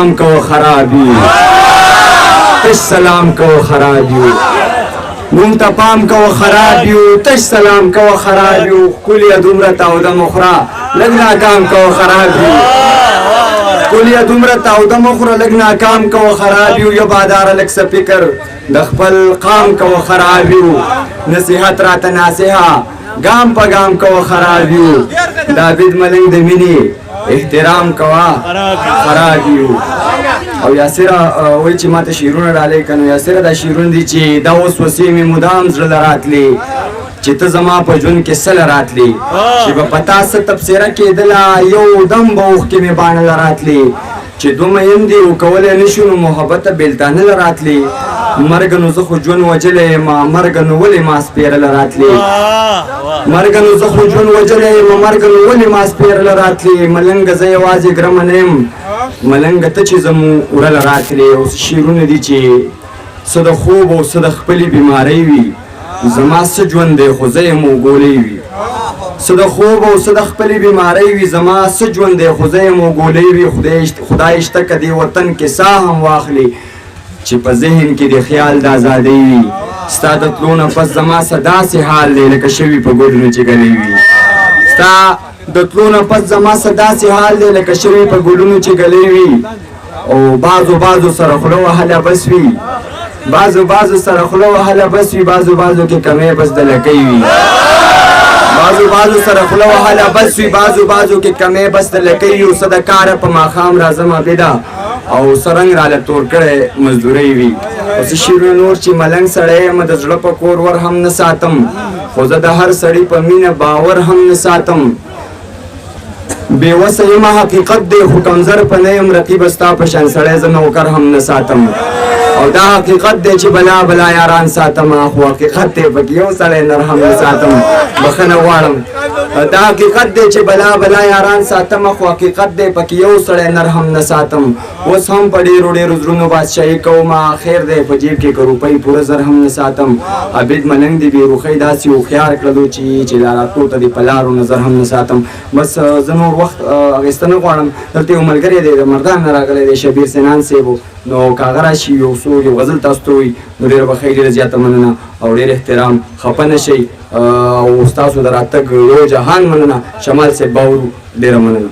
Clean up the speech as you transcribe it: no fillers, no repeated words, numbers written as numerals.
پام کو خرابی تش سلام کو خرابی مونږ ته پام کو خرابی تش سلام کو خرابی کلیه دومره تاوده مخرا لږ ناکام کو خرابی کلیه دومره تاوده مخرا لږ ناکام کو خرابی یو بادار لږ څه فکر د خپل قام کو خرابی نصیحت راته ناصحه گام پا گام کوا خرابیو داوید ملنگ د مینی احترام کوا خرابیو او یاسره وای چې ماته شیرونه ډالې کنو یاسره دا شیرون دي چې دا اوس وسې می مدام زړه راتلی چې ته زما په ژوند کې سل راتلی چې په پتا ست تفسیره کېدله یو دم به اوښ کې مې باڼه راتلی چې دومره یم دي وکولی نشو نو محبته بېلتانه راتلی مرګ نو زه خو ژوند وجلی یم مرګ نو ولې ما سپېرله راتلی مرګ نو زه خو ژوند وجلی یم مرګ نو ولې ما سپېرله راتلی ملنګه زه یوازې ګرمه نه یم ملنګه ته چې زمو وړله راتلی اوس شعرونه دي چې څه د خوب او څه د خپلې بیمارۍ وي زما څه ژوند دی خو زه یم وګولی وي څه د خوب او څه د خپلې بیمارۍ وي زما څه ژوند دی خو زه یم وګولی وي خدای شته که دې وطن کې ساه هم واخلي چې په ذهن کې د خیال د ازادۍ وي ستا د تلو نه پس زما څه داسې حال دی لکه شوي په ګوډونو چې ګلی وي ستا د تلو نه پس زما څه داسې حال دی لکه شوي په ګوډونو چې ګلی وي او بعضو سره خوله وهله بس وي بعضو سره خوله وهله بس وي بعضو کې کمی بس د لکۍ وي بعضو سره خوله وهله بس وي بعضو کې کمی بس د لکۍ وي او څه د کاره په ماښام راځم عابده او سرنګ راله تور کړی مزدورۍ وي اوس شیرونه نور چې ملنګ سړی یم د زړه په کور ور هم نه ساتم خو زه د هر سړي په مینه باور هم نه ساتم بېوسه یم حقیقت دی خو کمزر په نه یم رقیبه ستا په شان سړی زه نوکر هم نه ساتم او دا حقیقت دی چې بلا یاران ساتم خو حقیقت دی پکې یو سړی نر هم نه ساتم بخښنه غواړم دا حقیقت دی چې بلا یاران ساتم خو حقیقت دی پکې یو سړی نر هم نه ساتم اوس هم په ډېرو زړونو بادشاهي کوم خیر دی په جیب کې که روپۍ پوره زر هم نه ساتم عابد ملنګ دې بېروخۍ داسې هوښیار کړلو چې لاراتلو ته دې په لارو نظر هم نه ساتم بس زه نور وخت اخیسته نه غواړم دلته یو ملګری دی د مردان نه راغلی دی شبیر سنان صاحب نو که هغه راشي یو غزل تاسو ته وایي نو ډېره به ښه ډېره زیاته مننه او ډېر احترام خفه نه شئ او ستاسو د راتګ یو جهان مننه شمال صاحب باورو ډېره مننه